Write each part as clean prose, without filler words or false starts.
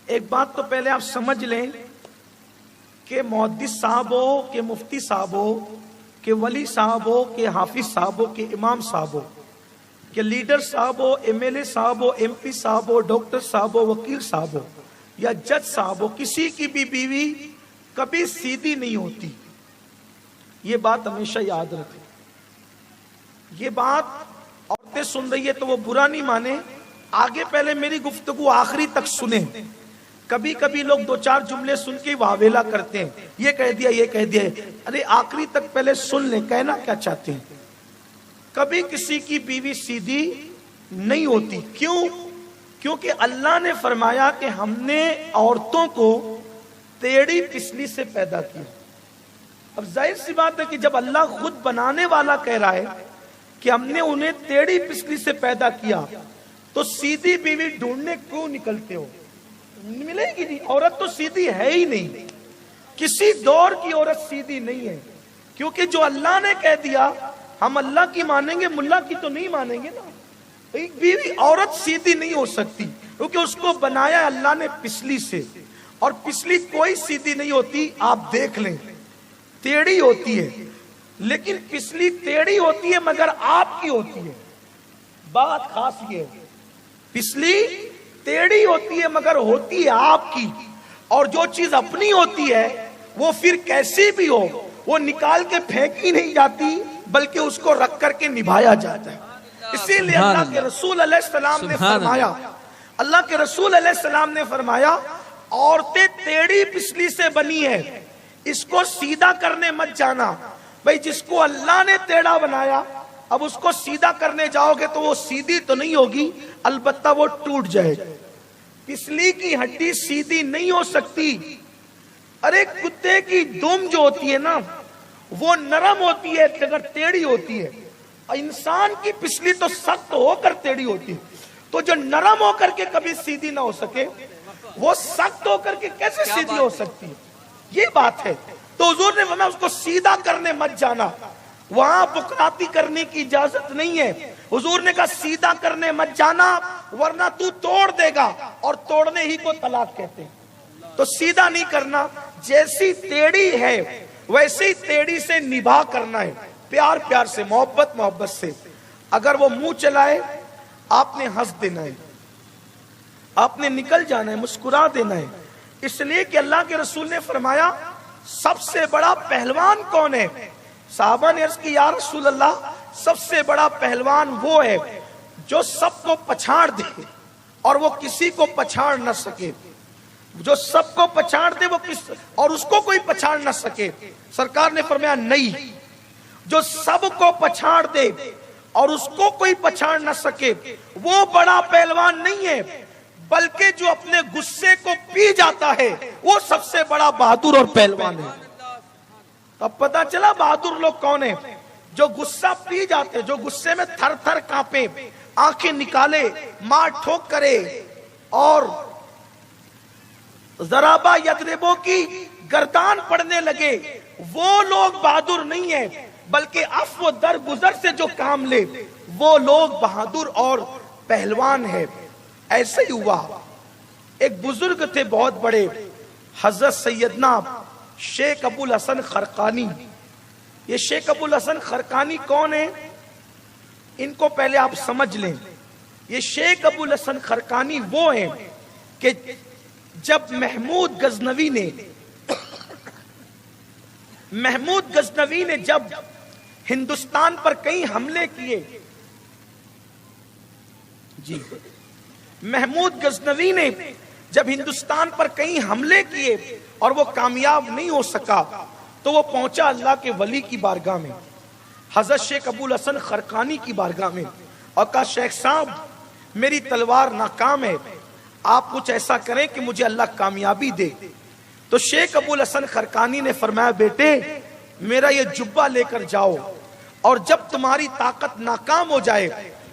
ایک بات تو پہلے آپ سمجھ لیں کہ محدث صاحب ہو کہ مفتی صاحب ہو کہ ولی صاحب ہو کہ حافظ صاحب ہو کہ امام صاحب ہو کہ لیڈر صاحب ہو ایم ایل اے صاحب ہو ایم پی صاحب ہو ڈاکٹر صاحب ہو وکیل صاحب ہو یا جج صاحب ہو، کسی کی بھی بیوی کبھی سیدھی نہیں ہوتی. یہ بات ہمیشہ یاد رکھیں. یہ بات عورتیں سن رہی ہے تو وہ برا نہیں مانے، آگے پہلے میری گفتگو آخری تک سنیں. کبھی کبھی لوگ دو چار جملے سن کے واویلا کرتے ہیں، یہ کہہ دیا یہ کہہ دیا. ارے آخری تک پہلے سن لیں کہنا کیا چاہتے ہیں. کبھی کسی کی بیوی سیدھی نہیں ہوتی. کیوں؟ کیونکہ اللہ نے فرمایا کہ ہم نے عورتوں کو ٹیڑھی پسلی سے پیدا کیا. اب ظاہر سی بات ہے کہ جب اللہ خود بنانے والا کہہ رہا ہے کہ ہم نے انہیں ٹیڑھی پسلی سے پیدا کیا تو سیدھی بیوی ڈھونڈنے کیوں نکلتے ہو؟ ملے گی نہیں. عورت تو سیدھی ہے ہی نہیں، کسی دور کی عورت سیدھی نہیں ہے. کیونکہ جو اللہ نے کہہ دیا ہم اللہ کی مانیں گے، ملا کی تو نہیں مانیں گے نا. ایک بیوی عورت سیدھی نہیں ہو سکتی کیونکہ اس کو بنایا اللہ نے پسلی سے، اور پسلی کوئی سیدھی نہیں ہوتی. آپ دیکھ لیں ٹیڑھی ہوتی ہے، لیکن پسلی ٹیڑھی ہوتی ہے مگر آپ کی ہوتی ہے. بات خاص یہ ہے، پسلی ٹیڑھی ہوتی ہے مگر ہوتی ہے آپ کی. اور جو چیز اپنی ہوتی ہے وہ پھر کیسی بھی ہو وہ نکال کے پھینکی نہیں جاتی بلکہ اس کو رکھ کر کے نبھایا جاتا ہے. اسی لیے اللہ کے رسول علیہ السلام نے فرمایا، اللہ کے رسول علیہ السلام نے فرمایا عورتیں ٹیڑھی پسلی سے بنی ہے، اس کو سیدھا کرنے مت جانا. بھئی جس کو اللہ نے ٹیڑھا بنایا اب اس کو سیدھا کرنے جاؤ گے تو وہ سیدھی تو نہیں ہوگی، البتہ وہ ٹوٹ جائے گا. پسلی کی ہڈی سیدھی نہیں ہو سکتی. ارے کتے کی دم جو ہوتی ہے نا وہ نرم ہوتی ہے اگر ٹیڑھی ہوتی ہے. انسان کی پسلی تو سخت ہو کر ٹیڑھی ہوتی ہے. تو جو نرم ہو کر کے کبھی سیدھی نہ ہو سکے وہ سخت ہو کر کے کیسے سیدھی ہو سکتی ہے؟ یہ بات ہے. تو حضور نے فرمایا اس کو سیدھا کرنے مت جانا، وہاں بکراتی کرنے کی اجازت نہیں ہے. حضور نے کہا سیدھا کرنے مت جانا ورنہ تو توڑ دے گا، اور توڑنے ہی کو طلاق کہتے ہیں. تو سیدھا نہیں کرنا، جیسی ٹیڑھی ہے ویسے ہی ٹیڑھی سے نبھا کرنا ہے، پیار پیار سے، محبت محبت سے. اگر وہ منہ چلائے آپ نے ہنس دینا ہے، آپ نے نکل جانا ہے، مسکرا دینا ہے. اس لیے کہ اللہ کے رسول نے فرمایا سب سے بڑا پہلوان کون ہے؟ صحابہ نے عرض کی یا رسول اللہ سب سے بڑا پہلوان وہ ہے جو سب کو پچھاڑ دے اور وہ کسی کو پچھاڑ نہ سکے. جو سب کو پچھاڑ دے وہ اور اس کو کوئی پچھاڑ نہ سکے. سرکار نے فرمایا نہیں، جو سب کو پچھاڑ دے اور اس کو کوئی پچھاڑ نہ سکے وہ بڑا پہلوان نہیں ہے، بلکہ جو اپنے غصے کو پی جاتا ہے وہ سب سے بڑا بہادر اور پہلوان ہے. اب پتا چلا بہادر لوگ کون ہیں؟ جو غصہ پی جاتے، جو غصے میں تھر تھر کانپے، آنکھیں نکالے، مار ٹھوک کرے اور ضربہ یضربو کی گردان پڑنے لگے. وہ لوگ بہادر نہیں ہیں، بلکہ عفو در گزر سے جو کام لے وہ لوگ بہادر اور پہلوان ہے. ایسے ہی ہوا. ایک بزرگ تھے بہت بڑے، حضرت سیدنا شیخ ابو الحسن خرقانی. یہ شیخ ابو الحسن خرقانی کون ہے؟ ان کو پہلے آپ سمجھ لیں. یہ شیخ ابو الحسن خرقانی وہ ہیں کہ جب محمود غزنوی نے جب ہندوستان پر کئی حملے کیے، جی محمود غزنوی نے جب ہندوستان پر کئی حملے کیے اور وہ کامیاب نہیں ہو سکا تو وہ پہنچا اللہ کے ولی کی بارگاہ میں، حضرت شیخ ابو الحسن خرقانی کی بارگاہ میں، اور کہا شیخ صاحب میری تلوار ناکام ہے، آپ کچھ ایسا کریں کہ مجھے اللہ کامیابی دے. تو شیخ ابو الحسن خرقانی نے فرمایا بیٹے میرا یہ جبہ لے کر جاؤ اور جب تمہاری طاقت ناکام ہو جائے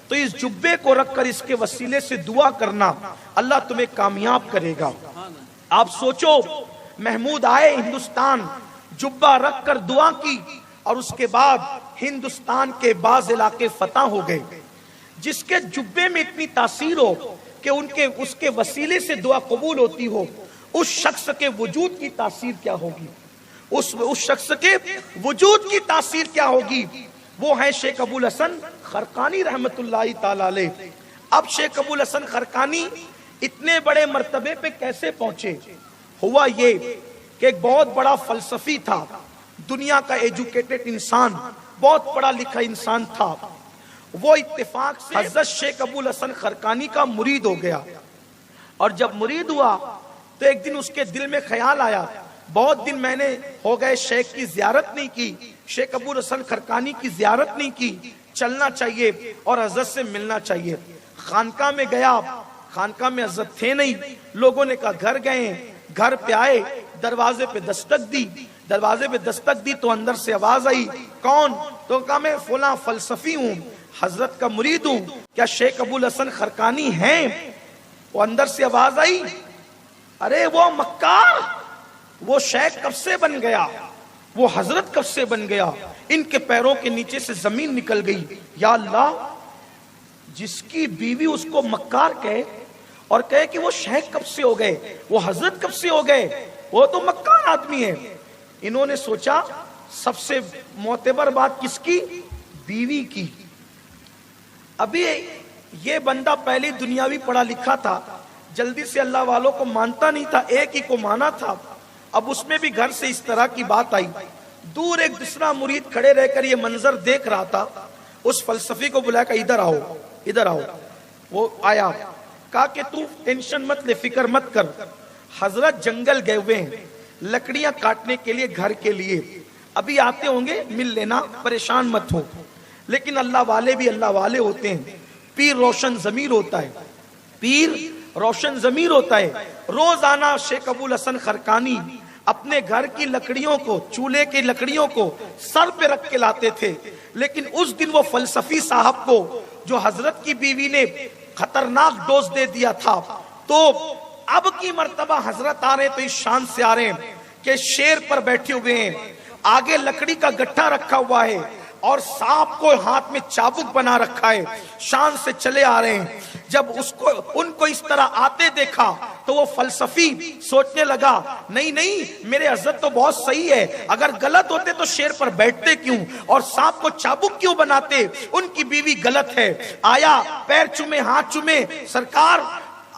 تو اس جبے کو رکھ کر اس کے وسیلے سے دعا کرنا، اللہ تمہیں کامیاب کرے گا. آپ سوچو محمود آئے ہندوستان، جبہ رکھ کر دعا کی، اور اس کے بعد ہندوستان کے بعض علاقے فتح ہو گئے. جس کے جبے میں اتنی تاثیر ہو کہ اس کے وسیلے سے دعا قبول ہوتی ہو، اس شخص کے وجود کی تاثیر کیا ہوگی، اس شخص کے وجود کی تاثیر کیا ہوگی؟ وہ ہیں شیخ ابو الحسن خرقانی رحمت اللہ تعالی علیہ۔ اب شیخ ابو الحسن خرقانی اتنے بڑے مرتبے پہ کیسے پہنچے؟ ہوا یہ کہ ایک بہت بڑا فلسفی تھا، دنیا کا ایجوکیٹڈ انسان، بہت پڑھا لکھا انسان تھا، وہ اتفاق سے حضرت شیخ ابو الحسن خرقانی کا مرید ہو گیا۔ اور جب مرید ہوا تو ایک دن اس کے دل میں خیال آیا، بہت دن میں نے ہو گئے شیخ کی زیارت نہیں کی، شیخ ابو الحسن خرقانی کی زیارت نہیں کی، چلنا چاہیے اور حضرت سے ملنا چاہیے۔ خانقاہ میں گیا، خانقاہ میں حضرت تھے نہیں، لوگوں نے کہا گھر گئے، گھر پہ آئے، دروازے پہ دستک دی، دروازے پہ دستک دی تو اندر سے آواز آئی، کون؟ تو کہا میں فلاں فلسفی ہوں، حضرت کا مرید ہوں، کیا شیخ ابو الحسن خرقانی ہیں؟ وہ اندر سے آواز آئی، ارے وہ مکار، وہ شیخ کب سے بن گیا، وہ حضرت کب سے بن گیا؟ ان کے پیروں کے نیچے سے زمین نکل گئی۔ یا اللہ، جس کی بیوی اس کو مکار کہے اور کہے کہ وہ شیخ کب سے ہو گئے، وہ حضرت کب سے ہو گئے، وہ تو مکار آدمی ہے۔ انہوں نے سوچا سب سے معتبر بات کس کی؟ بیوی کی۔ ابھی یہ بندہ پہلی دنیاوی پڑھا لکھا تھا، جلدی سے اللہ والوں کو مانتا نہیں تھا، ایک ہی کو مانا تھا۔ اب اس میں بھی گھر سے اس طرح کی بات آئی، دور ایک دوسرا مرید کھڑے رہ کر یہ منظر دیکھ رہا تھا، اس فلسفی کو بلایا کہ ادھر آؤ، ادھر آؤ۔ وہ آیا، کہا کہ تو ٹینشن مت لے، فکر مت کر، حضرت جنگل گئے ہوئے ہیں لکڑیاں کاٹنے کے لیے گھر کے لیے، ابھی آتے ہوں گے، مل لینا، پریشان مت ہو۔ لیکن اللہ والے بھی اللہ والے ہوتے ہیں، پیر روشن ضمیر ہوتا ہے، پیر روشن ضمیر ہوتا ہے۔ روزانہ شیخ ابو الحسن خرقانی اپنے گھر کی لکڑیوں کو، چولہے کی لکڑیوں کو سر پہ رکھ کے لاتے تھے، لیکن اس دن وہ فلسفی صاحب کو جو حضرت کی بیوی نے خطرناک ڈوز دے دیا تھا، تو اب کی مرتبہ حضرت آ رہے تو اس شان سے آ رہے ہیں کہ شیر پر بیٹھے ہوئے ہیں، آگے لکڑی کا گٹھا رکھا ہوا ہے اور سانپ کو ہاتھ میں چابک بنا رکھا ہے، شان سے چلے آ رہے ہیں۔ جب ان کو اس طرح آتے دیکھا تو وہ فلسفی سوچنے لگا، نہیں نہیں، میرے حضرت تو بہت صحیح ہے، اگر غلط ہوتے تو شیر پر بیٹھتے کیوں اور سانپ کو چابک کیوں بناتے؟ ان کی بیوی غلط ہے۔ آیا، پیر چومے، ہاتھ چومے، سرکار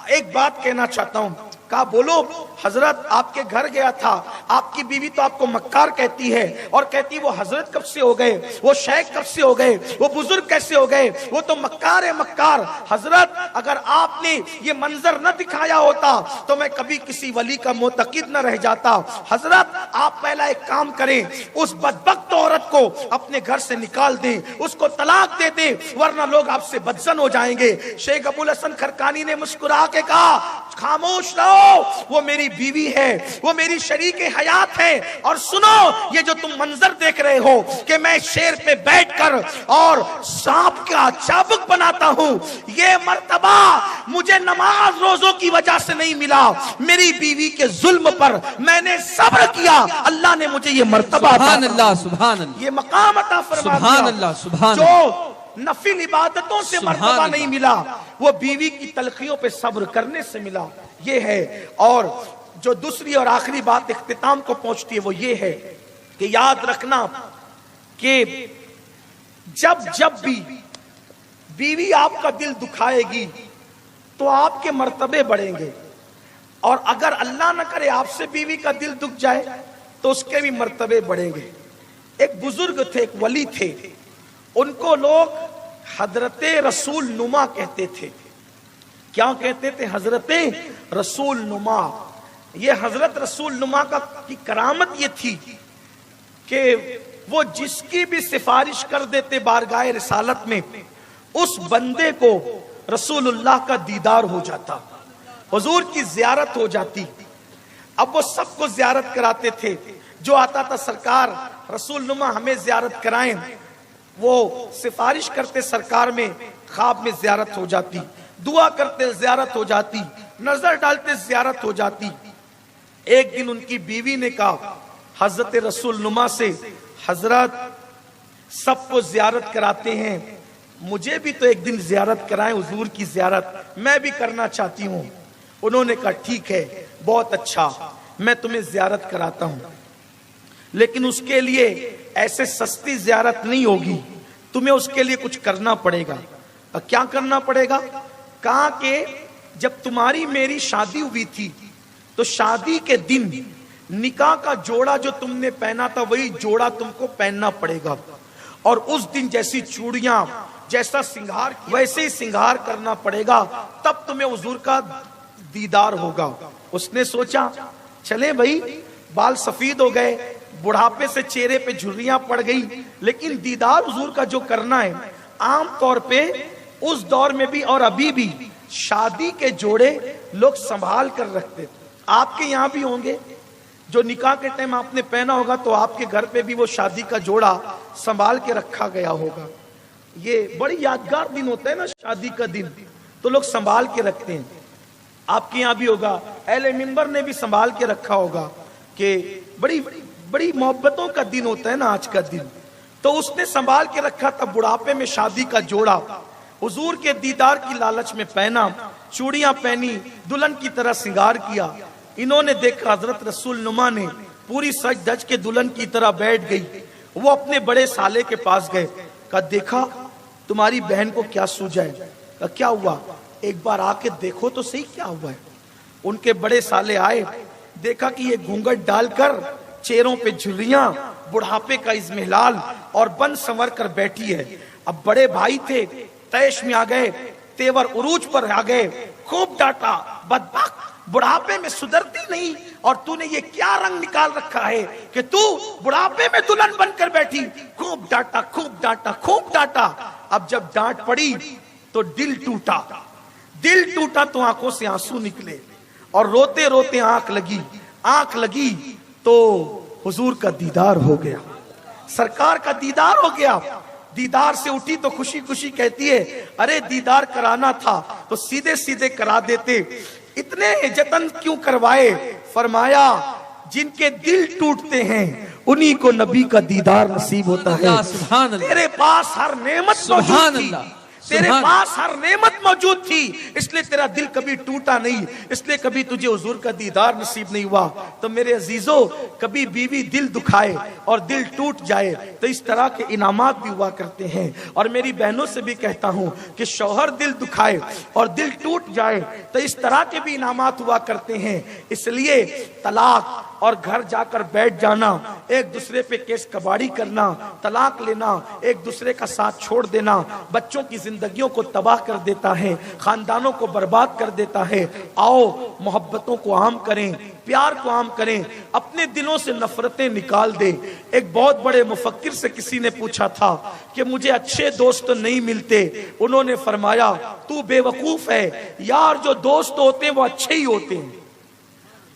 ایک بات کہنا چاہتا ہوں۔ کہا بولو حضرت، آپ کے گھر گیا تھا، آپ کی بیوی تو آپ کو مکار کہتی ہے اور کہتی وہ حضرت کب سے ہو گئے، وہ شیخ کب سے ہو گئے، وہ بزرگ کیسے ہو گئے، وہ تو مکار ہے مکار۔ حضرت اگر آپ نے یہ منظر نہ دکھایا ہوتا تو میں کبھی کسی ولی کا معتقد نہ رہ جاتا۔ حضرت آپ پہلا ایک کام کریں، اس بدبخت عورت کو اپنے گھر سے نکال دیں، اس کو طلاق دے دیں، ورنہ لوگ آپ سے بدزن ہو جائیں گے۔ شیخ ابو الحسن خرقانی نے مسکرا کے کہا، خاموش رہو، وہ میری بیوی ہے، وہ میری شریک حیات ہے، اور سنو یہ جو تم منظر دیکھ رہے ہو کہ میں شیر پہ بیٹھ کر اور سانپ کا چابک بناتا ہوں، یہ مرتبہ مجھے نماز روزوں کی وجہ سے نہیں ملا، میری بیوی کے ظلم پر میں نے صبر کیا، اللہ نے مجھے یہ مرتبہ سبحان اللہ، سبحان اللہ، یہ مقام عطا فرما دیا۔ سبحان اللہ، سبحان جو اللہ، نفل عبادتوں سے مرتبہ نہیں ملا، وہ بیوی کی تلخیوں پہ صبر کرنے سے ملا، یہ ہے۔ اور جو دوسری اور آخری بات اختتام کو پہنچتی ہے وہ یہ ہے کہ یاد رکھنا کہ جب بھی بیوی آپ کا دل دکھائے گی تو آپ کے مرتبے بڑھیں گے، اور اگر اللہ نہ کرے آپ سے بیوی کا دل دکھ جائے تو اس کے بھی مرتبے بڑھیں گے۔ ایک بزرگ تھے، ایک ولی تھے، ان کو لوگ حضرت رسول نما کہتے تھے۔ کیا کہتے تھے؟ حضرت رسول نما۔ یہ حضرت رسول نما کی کرامت یہ تھی کہ وہ جس کی بھی سفارش کر دیتے بارگاہ رسالت میں، اس بندے کو رسول اللہ کا دیدار ہو جاتا، حضور کی زیارت ہو جاتی۔ اب وہ سب کو زیارت کراتے تھے، جو آتا تھا سرکار رسول نما ہمیں زیارت کرائیں، وہ سفارش کرتے سرکار میں، خواب میں زیارت ہو جاتی، دعا کرتے زیارت ہو جاتی، نظر ڈالتے زیارت ہو جاتی۔ ایک دن ان کی بیوی نے کہا حضرت رسول نما سے، حضرت سب کو زیارت کراتے ہیں، مجھے بھی تو ایک دن زیارت کرائیں حضور کی زیارت، میں بھی کرنا چاہتی ہوں۔ انہوں نے کہا ٹھیک ہے، بہت اچھا، میں تمہیں زیارت کراتا ہوں، لیکن اس کے لیے ایسے سستی زیارت نہیں ہوگی، تمہیں اس کے لیے کچھ کرنا پڑے گا۔ کیا کرنا پڑے گا؟ کہا کہ جب تمہاری میری شادی ہوئی تھی تو شادی کے دن نکاح کا جوڑا جو تم نے پہنا تھا وہی جوڑا تم کو پہننا پڑے گا، اور اس دن جیسی چوڑیاں، جیسا سنگھار ویسے ہی سنگھار کرنا پڑے گا، تب تمہیں حضور کا دیدار ہوگا۔ اس نے سوچا چلے بھائی، بال سفید ہو گئے، بڑھاپے سے چہرے پہ جھریاں پڑ گئی، لیکن دیدار حضور کا جو کرنا ہے، عام طور پہ اس دور میں بھی اور ابھی بھی شادی کے جوڑے لوگ سنبھال کر رکھتے تھے۔ آپ کے یہاں بھی ہوں گے، جو نکاح کے ٹائم آپ نے پہنا ہوگا تو آپ کے گھر پہ بھی وہ شادی کا جوڑا سنبھال کے رکھا گیا ہوگا۔ یہ بڑی یادگار دن ہوتا ہے نا شادی کا دن، تو لوگ سنبھال کے رکھتے ہیں۔ آپ کے یہاں بھی ہوگا، اہل منبر نے بھی سنبھال کے رکھا ہوگا کہ بڑی محبتوں کا دن ہوتا ہے نا آج کا دن، تو اس نے سنبھال کے رکھا تھا بڑھاپے میں شادی کا جوڑا، حضور کے دیدار کی لالچ میں پہنا، چوڑیاں پہنی، دلہن کی طرح سنگار کیا۔ انہوں نے دیکھا حضرت رسول نما نے پوری سج دج کے دلہن کی طرح بیٹھ گئی، وہ اپنے بڑے سالے کے پاس گئے، کہا دیکھا تمہاری بہن کو کیا سوجا ہے؟ کہا کیا ہوا؟ ایک بار آ کے دیکھو تو صحیح کیا ہوا ہے۔ ان کے بڑے سالے آئے، دیکھا کہ یہ گھونگھٹ ڈال کر چہروں پہ جھریاں، بڑھاپے کا اضمحلال اور بن سنور کر بیٹھی ہے۔ اب بڑے بھائی تھے، تیش میں آ گئے، تیور عروج پر آ گئے، خوب ڈانٹا، بدبخت، بڑھاپے میں سدھرتی نہیں، اور تو نے یہ کیا رنگ نکال رکھا ہے کہ تو بڑھاپے میں دلہن بن کر بیٹھی؟ خوب ڈانٹا، خوب ڈانٹا، خوب ڈانٹا۔ اب جب ڈانٹ پڑی تو دل ٹوٹا، دل ٹوٹا تو آنکھوں سے آنسو نکلے، اور روتے روتے آنکھ لگی تو حضور کا دیدار ہو گیا، سرکار کا دیدار ہو گیا۔ دیدار سے اٹھی تو خوشی خوشی کہتی ہے ارے دیدار کرانا تھا تو سیدھے سیدھے کرا دیتے، اتنے جتن کیوں کروائے؟ فرمایا جن کے دل ٹوٹتے ہیں انہی کو نبی کا دیدار نصیب ہوتا ہے۔ سبحان اللہ، تیرے پاس ہر نعمت موجود تھی، تیرے پاس ہر نعمت موجود تھی، اس لیے تیرا دل کبھی ٹوٹا نہیں، اس لیے کبھی تجھے حضور کا دیدار نصیب نہیں ہوا۔ تو میرے عزیزوں، کبھی بیوی دل دکھائے اور دل ٹوٹ جائے تو اس طرح کے انعامات بھی ہوا کرتے ہیں، اور میری بہنوں سے بھی کہتا ہوں کہ شوہر دل دکھائے اور دل ٹوٹ جائے تو اس طرح کے بھی انعامات ہوا کرتے ہیں۔ اس لیے طلاق اور گھر جا کر بیٹھ جانا، ایک دوسرے پہ کیس کباڑی کرنا، طلاق لینا، ایک دوسرے کا ساتھ چھوڑ دینا، بچوں کی زندگیوں کو تباہ کر دیتا ہے، خاندانوں کو برباد کر دیتا ہے۔ آؤ محبتوں کو عام کریں، پیار کو عام کریں، اپنے دلوں سے نفرتیں نکال دیں۔ ایک بہت بڑے مفکر سے کسی نے پوچھا تھا کہ مجھے اچھے دوست نہیں ملتے، انہوں نے فرمایا تو بے وقوف ہے یار، جو دوست ہوتے ہیں وہ اچھے ہی ہوتے ہیں،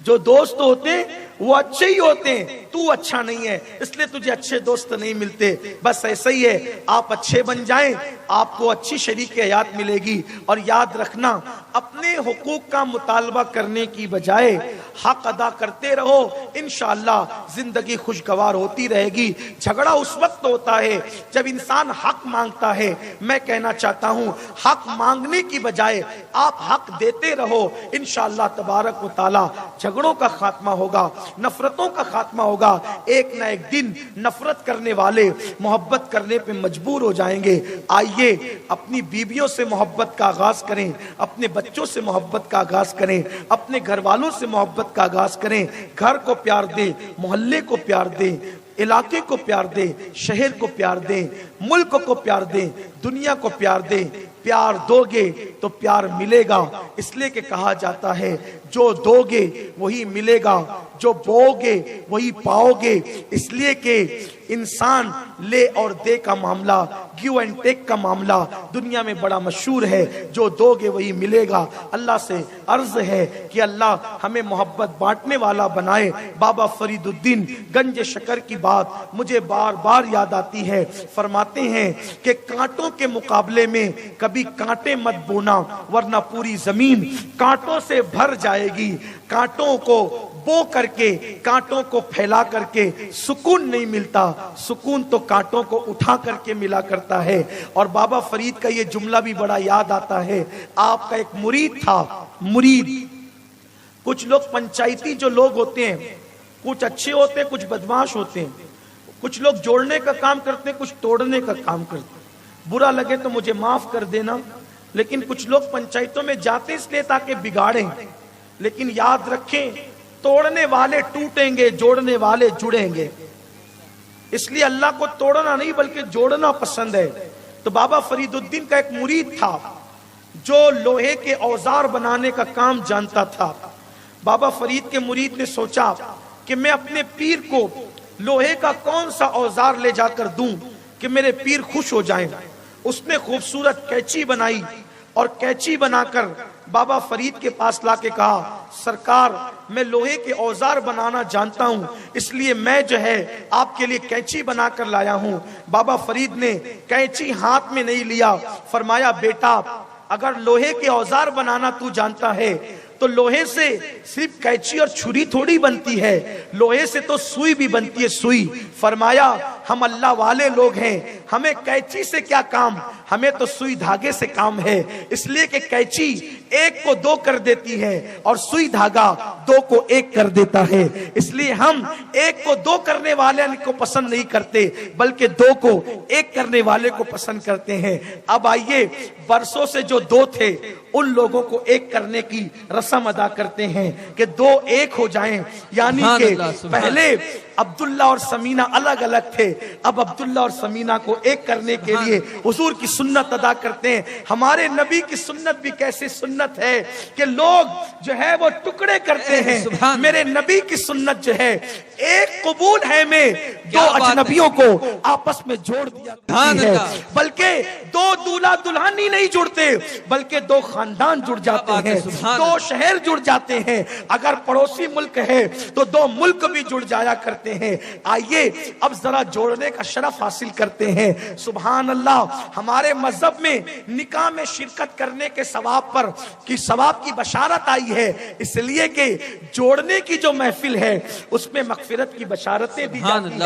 جو دوست ہوتے ہیں وہ اچھے ہی ہوتے ہیں، تو اچھا نہیں ہے اس لیے تجھے اچھے دوست نہیں ملتے۔ بس ایسا ہی ہے، آپ اچھے بن جائیں، آپ کو اچھی شریک حیات ملے گی۔ اور یاد رکھنا، اپنے حقوق کا مطالبہ کرنے کی بجائے حق ادا کرتے رہو، انشاءاللہ زندگی خوشگوار ہوتی رہے گی۔ جھگڑا اس وقت ہوتا ہے جب انسان حق مانگتا ہے۔ میں کہنا چاہتا ہوں حق مانگنے کی بجائے آپ حق دیتے رہو، انشاءاللہ تبارک و تعالی جھگڑوں کا خاتمہ ہوگا، نفرتوں کا خاتمہ ہوگا۔ ایک نہ ایک دن نفرت کرنے والے محبت کرنے پہ مجبور ہو جائیں گے۔ آئیے اپنی بیویوں سے محبت کا آغاز کریں، اپنے بچوں سے محبت کا آغاز کریں، اپنے گھر والوں سے محبت کا آغاز کریں۔ گھر کو پیار دیں، محلے کو پیار دیں، علاقے کو پیار دیں، شہر کو پیار دیں، ملک کو پیار دیں، دنیا کو پیار دیں۔ پیار دو گے تو پیار ملے گا، اس لیے کہ کہا جاتا ہے جو دو گے وہی ملے گا، جو بو گے وہی پاؤ گے۔ اس لیے کہ انسان لے اور دے کا معاملہ، گیو اینڈ ٹیک کا معاملہ دنیا میں بڑا مشہور ہے، جو دو گے وہی ملے گا۔ اللہ سے عرض ہے کہ اللہ ہمیں محبت بانٹنے والا بنائے۔ بابا فرید الدین گنج شکر کی بات مجھے بار بار یاد آتی ہے، فرماتے ہیں کہ کانٹوں کے مقابلے میں کبھی کانٹے مت بونا ورنہ پوری زمین کانٹوں سے بھر جائے گی۔ کانٹوں کو بو کر کر کے کانٹوں کو پھیلا کر کے سکون نہیں ملتا، سکون تو کانٹوں کو اٹھا کر کے ملا کرتا ہے۔ اور بابا فرید کا یہ جملہ بھی بڑا یاد آتا ہے۔ آپ کا ایک مرید تھا، مرید۔ کچھ لوگ پنچایتی جو لوگ ہوتے ہیں، کچھ اچھے ہوتے ہیں، کچھ بدماش ہوتے ہیں، کچھ لوگ جوڑنے کا کام کرتے ہیں، کچھ توڑنے کا کام کرتے ہیں۔ برا لگے تو مجھے معاف کر دینا، لیکن کچھ لوگ پنچایتوں میں جاتے اس لیے تاکہ بگاڑیں، لیکن یاد رکھیں توڑنے والے ٹوٹیں گے، جوڑنے والے جڑیں گے۔ اس لیے اللہ کو توڑنا نہیں بلکہ جوڑنا پسند ہے۔ تو بابا فرید الدین کا ایک مرید تھا جو لوہے کے اوزار بنانے کا کام جانتا تھا۔ بابا فرید کے مرید نے سوچا کہ میں اپنے پیر کو لوہے کا کون سا اوزار لے جا کر دوں کہ میرے پیر خوش ہو جائیں۔ اس نے خوبصورت کینچی بنائی اور کینچی بنا کر بابا فرید کے پاس لا کے کہا، سرکار میں لوہے کے اوزار بنانا جانتا ہوں، اس لیے میں جو ہے آپ کے لیے کینچی بنا کر لایا ہوں۔ بابا فرید نے کینچی ہاتھ میں نہیں لیا، فرمایا بیٹا اگر لوہے کے اوزار بنانا تو جانتا ہے تو لوہے سے صرف کینچی اور چھری تھوڑی بنتی ہے، لوہے سے تو سوئی بھی بنتی ہے، سوئی۔ فرمایا ہم اللہ والے لوگ ہیں، ہمیں کینچی سے کیا کام، ہمیں تو سوئی دھاگے سے کام ہے، اس لیے کہ کینچی ایک کو دو کر دیتی ہے اور سوئی دھاگا دو کو ایک کر دیتا ہے۔ اس لیے ہم ایک کو دو کرنے والے کو پسند نہیں کرتے بلکہ دو کو ایک کرنے والے کو پسند کرتے ہیں۔ اب آئیے برسوں سے جو دو تھے ان لوگوں کو ایک کرنے کی رسم ادا کرتے ہیں کہ دو ایک ہو جائیں، یعنی کہ پہلے عبداللہ اور سمینہ الگ الگ تھے، اب عبداللہ اور سمینہ کو ایک کرنے کے لیے حضور کی سنت ادا کرتے ہیں۔ ہمارے نبی کی سنت بھی کیسی سنت ہے کہ لوگ جو ہے وہ ٹکڑے کرتے ہیں، میرے نبی کی سنت جو ہے ایک قبول ہے میں دو اجنبیوں کو آپس میں جوڑ دیا کرتی ہے، بلکہ دو دولہا دلہن ہی نہیں جڑتے بلکہ دو خاندان جڑ جاتے ہیں، دو شہر جڑ جاتے ہیں، اگر پڑوسی ملک ہے تو دو ملک بھی جڑ جایا کرتے ہیں۔ آئیے اب ذرا جوڑنے کا شرف حاصل کرتے ہیں۔ سبحان اللہ، ہمارے مذہب میں نکاح میں شرکت کرنے کے ثواب پر ثواب کی بشارت آئی ہے، اس لیے کہ جوڑنے کی جو محفل ہے اس میں مغفرت کی بشارتیں دی جاتی ہیں۔